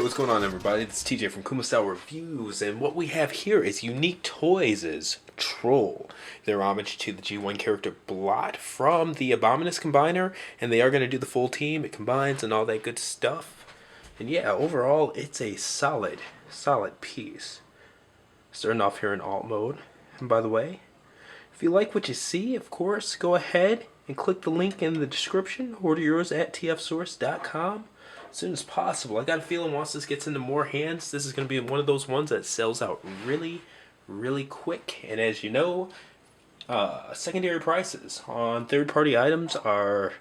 what's going on, everybody? It's TJ from Kuma Style Reviews, and what we have here is Unique Toys' Troll. They're homage to the G1 character Blot from the Abominus Combiner, and they are going to do the full team. It combines and all that good stuff. And yeah, overall, it's a solid piece. Starting off here in alt mode. And by the way, if you like what you see, of course, go ahead and click the link in the description. Order yours at tfsource.com. As soon as possible. I got a feeling once this gets into more hands, this is going to be one of those ones that sells out really quick. And as you know, secondary prices on third-party items are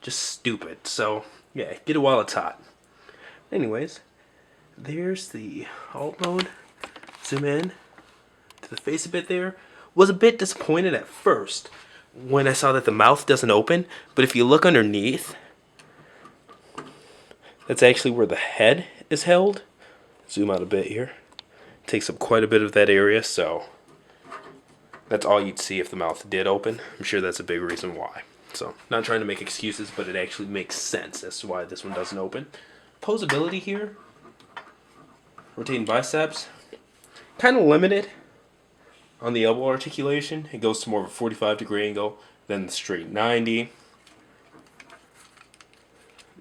just stupid. So yeah, get it while it's hot. Anyways, there's the alt mode. Zoom in to the face a bit there. Was a bit disappointed at first when I saw that the mouth doesn't open, but if you look underneath, that's actually where the head is held. Zoom out a bit here. Takes up quite a bit of that area, so that's all you'd see if the mouth did open. I'm sure that's a big reason why. So, not trying to make excuses, but it actually makes sense as to why this one doesn't open. Posability here. Rotating biceps. Kind of limited on the elbow articulation. It goes to more of a 45-degree angle than the straight 90.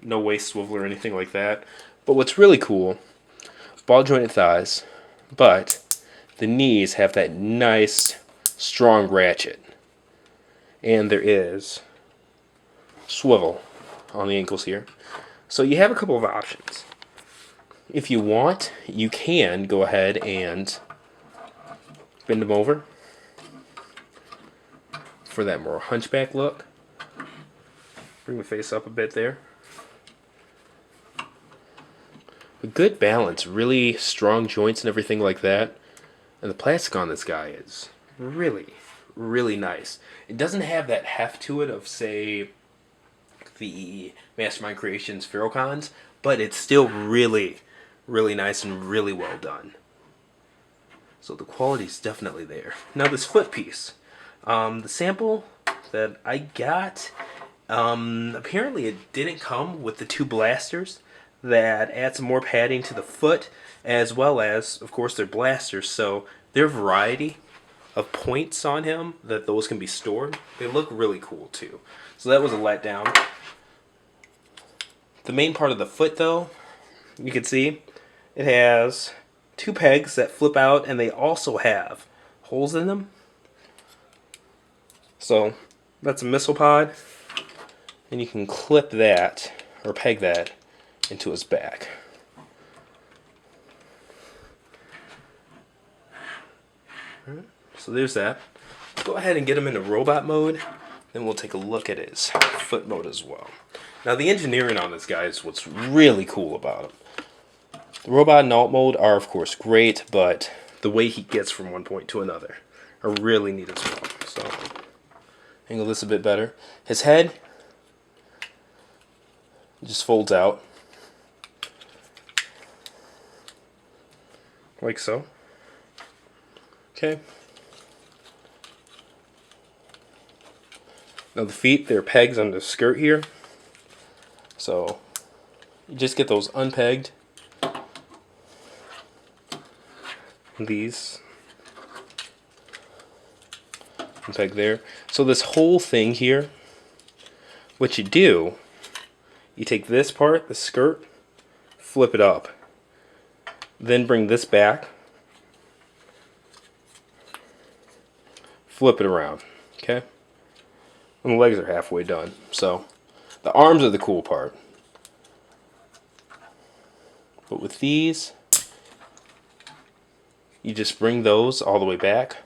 No waist swivel or anything like that. But what's really cool, ball jointed thighs, but the knees have that nice, strong ratchet. And there is swivel on the ankles here. So you have a couple of options. If you want, you can go ahead and bend them over for that more hunchback look. Bring the face up a bit there. A good balance, really strong joints and everything like that. And the plastic on this guy is really nice. It doesn't have that heft to it of, say, the Mastermind Creations Ferrocons, but it's still really nice and really well done. So the quality's definitely there. Now this foot piece. The sample that I got, apparently it didn't come with the two blasters that add some more padding to the foot, as well as, of course, their blasters. So there are a variety of points on him that those can be stored. They look really cool too. So that was a letdown. The main part of the foot, though, you can see it has two pegs that flip out, and they also have holes in them. So that's a missile pod, and you can clip that or peg that into his back. Alright, so there's that. Let's go ahead and get him into robot mode, then we'll take a look at his foot mode as well. Now the engineering on this guy is what's really cool about him. The robot and alt mode are of course great, but the way he gets from one point to another are really neat as well. So angle this a bit better. His head just folds out like so. Okay. Now the feet, they're pegs on the skirt here. So you just get those unpegged. These unpeg there. So this whole thing here, what you do, you take this part, the skirt, flip it up. Then bring this back, flip it around, okay? And the legs are halfway done. So the arms are the cool part. But with these, you just bring those all the way back.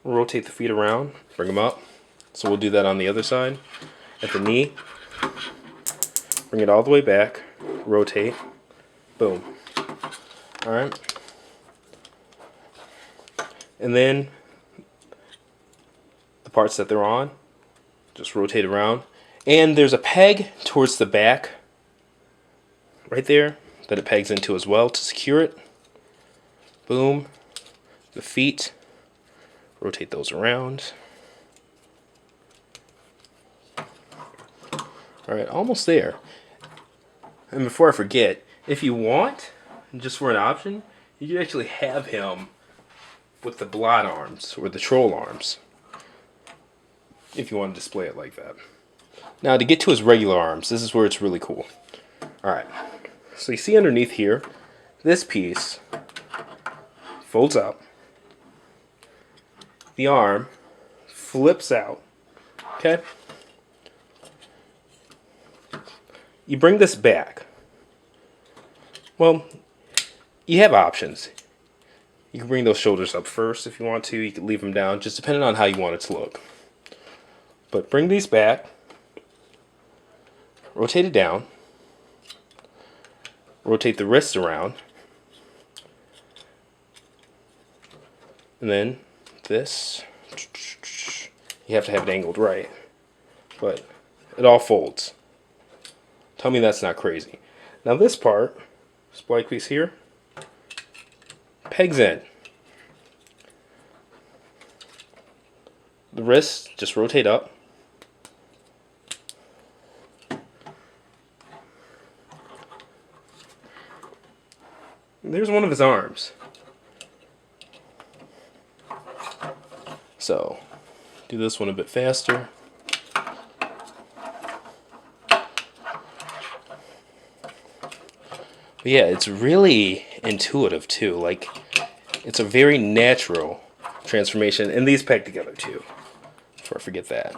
Rotate the feet around, bring them up. So we'll do that on the other side. At the knee, bring it all the way back, rotate, boom. Alright. And then the parts that they're on, just rotate around. And there's a peg towards the back, right there, that it pegs into as well to secure it. Boom. The feet, rotate those around. Alright, almost there. And before I forget, If you want, just for an option, you can actually have him with the blot arms or the troll arms, if you want to display it like that. Now to get to his regular arms, this is where it's really cool. Alright, so you see underneath here, this piece folds up, the arm flips out, okay? You bring this back. Well, you have options. You can bring those shoulders up first if you want to. You can leave them down, just depending on how you want it to look. But bring these back, rotate it down, rotate the wrists around, and then this, you have to have it angled right, but it all folds. Tell me that's not crazy. Now this part, spike piece here, pegs in. The wrists just rotate up. There's one of his arms. So, do this one a bit faster. But yeah, it's really intuitive too. Like, it's a very natural transformation. And these peg together too, before I forget that.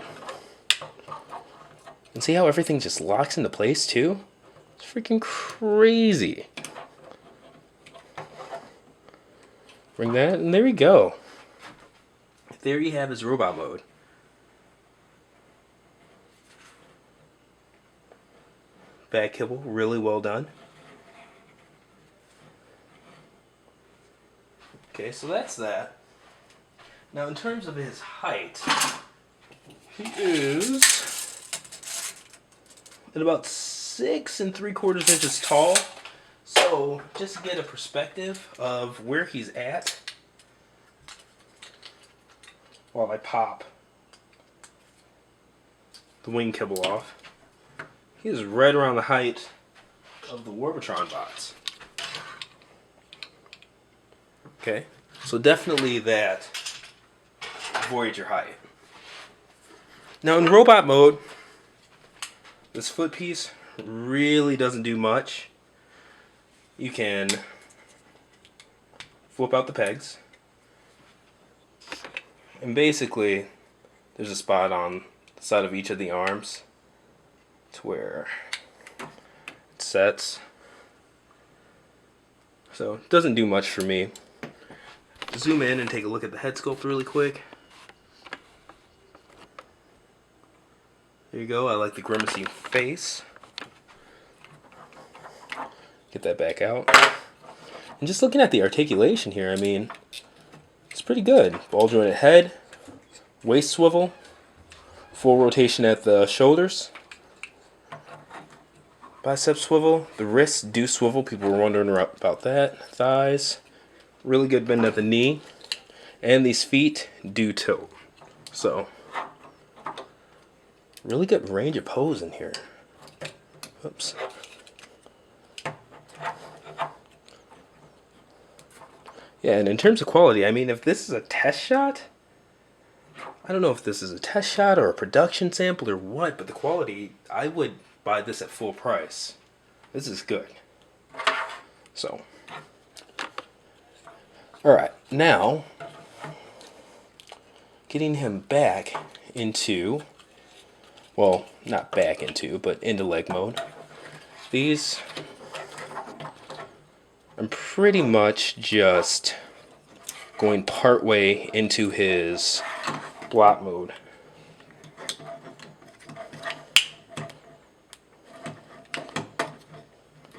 And see how everything just locks into place too? It's freaking crazy. Bring that, and there we go. There you have his robot mode. Back kibble, really well done. Okay, so that's that. Now in terms of his height, he is at about 6 3/4 inches tall. So just to get a perspective of where he's at, while I pop the wing kibble off, he is right around the height of the Warbotron bots. Okay, so definitely that Voyager height. Now in robot mode, this foot piece really doesn't do much. You can flip out the pegs, and basically there's a spot on the side of each of the arms to where it sets. So it doesn't do much for me. Zoom in and take a look at the head sculpt really quick. There you go. I like the grimacy face. Get that back out. And just looking at the articulation here, I mean, it's pretty good. Ball jointed head, waist swivel, full rotation at the shoulders, bicep swivel, the wrists do swivel. People were wondering about that. Thighs, really good bend at the knee, and these feet do tilt. So, really good range of pose in here. Oops. Yeah, and in terms of quality, I mean, if this is a test shot, I don't know if this is a test shot or a production sample or what, but the quality, I would buy this at full price. This is good. So, alright, now, getting him back into, well, not back into, but into leg mode. These, I'm pretty much just going part way into his blot mode.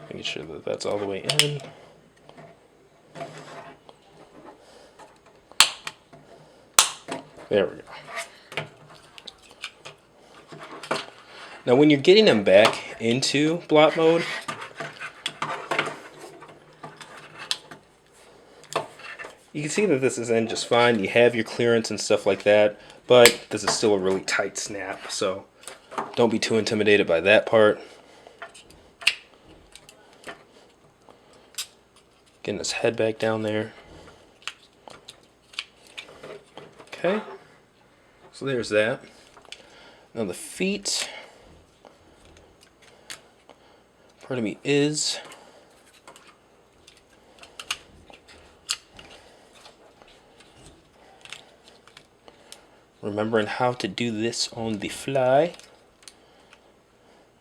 Making sure that that's all the way in. There we go. Now when you're getting them back into blot mode, you can see that this is in just fine. You have your clearance and stuff like that, but this is still a really tight snap, so don't be too intimidated by that part. Getting his head back down there. Okay. So there's that. Now the feet. Part of me is remembering how to do this on the fly,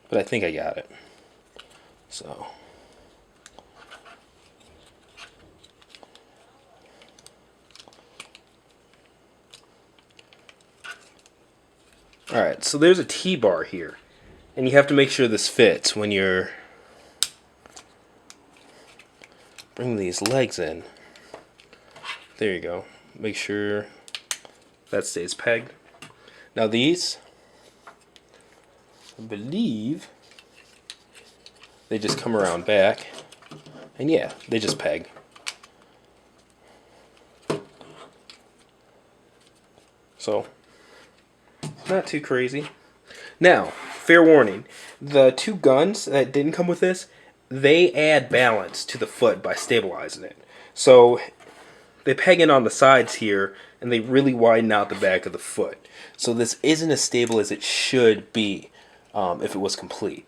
but I think I got it. So alright, so there's a T-bar here, and you have to make sure this fits when you're bringing these legs in. There you go. Make sure that stays pegged. Now these, I believe, they just come around back, and yeah, they just peg. So, not too crazy. Now, fair warning, the two guns that didn't come with this, they add balance to the foot by stabilizing it. So, they peg in on the sides here, and they really widen out the back of the foot. So this isn't as stable as it should be if it was complete.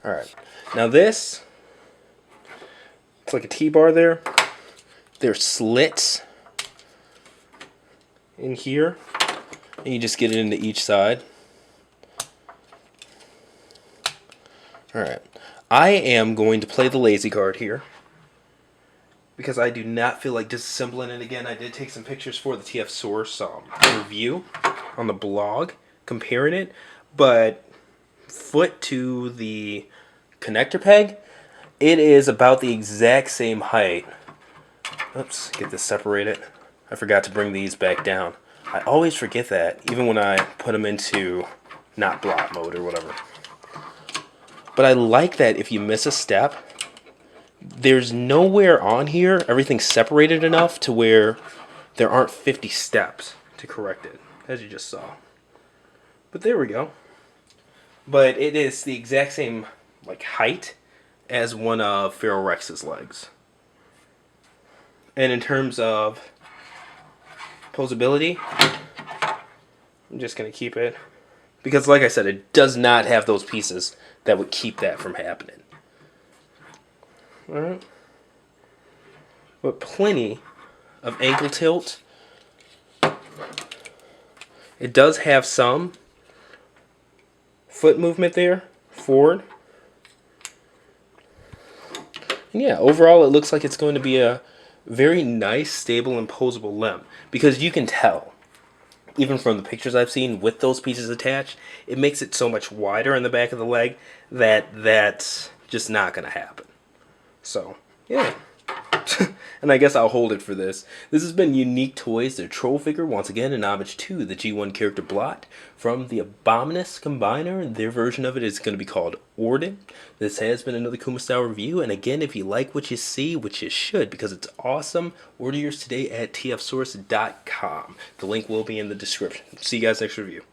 Alright, now this, it's like a T-bar there. There's slits in here, and you just get it into each side. Alright, I am going to play the lazy card here, because I do not feel like disassembling it again. I did take some pictures for the TF Source review on the blog, comparing it, but foot to the connector peg, it is about the exact same height. Oops, get this separated. I forgot to bring these back down. I always forget that, even when I put them into not blot mode or whatever. But I like that if you miss a step, there's nowhere on here, everything's separated enough to where there aren't 50 steps to correct it, as you just saw. But there we go. But it is the exact same like height as one of Feral Rex's legs. And in terms of posability, I'm just going to keep it, because like I said, it does not have those pieces that would keep that from happening. Alright. But plenty of ankle tilt. It does have some foot movement there, forward. And yeah, overall it looks like it's going to be a very nice, stable, and posable limb. Because you can tell, even from the pictures I've seen with those pieces attached, it makes it so much wider in the back of the leg that that's just not going to happen. So, yeah. And I guess I'll hold it for this. This has been Unique Toys, their troll figure, once again in homage to the G1 character Blot from the Abominus Combiner. Their version of it is going to be called Orden. This has been another Kuma Style review, and again, if you like what you see, which you should because it's awesome, order yours today at tfsource.com. The link will be in the description. See you guys next review.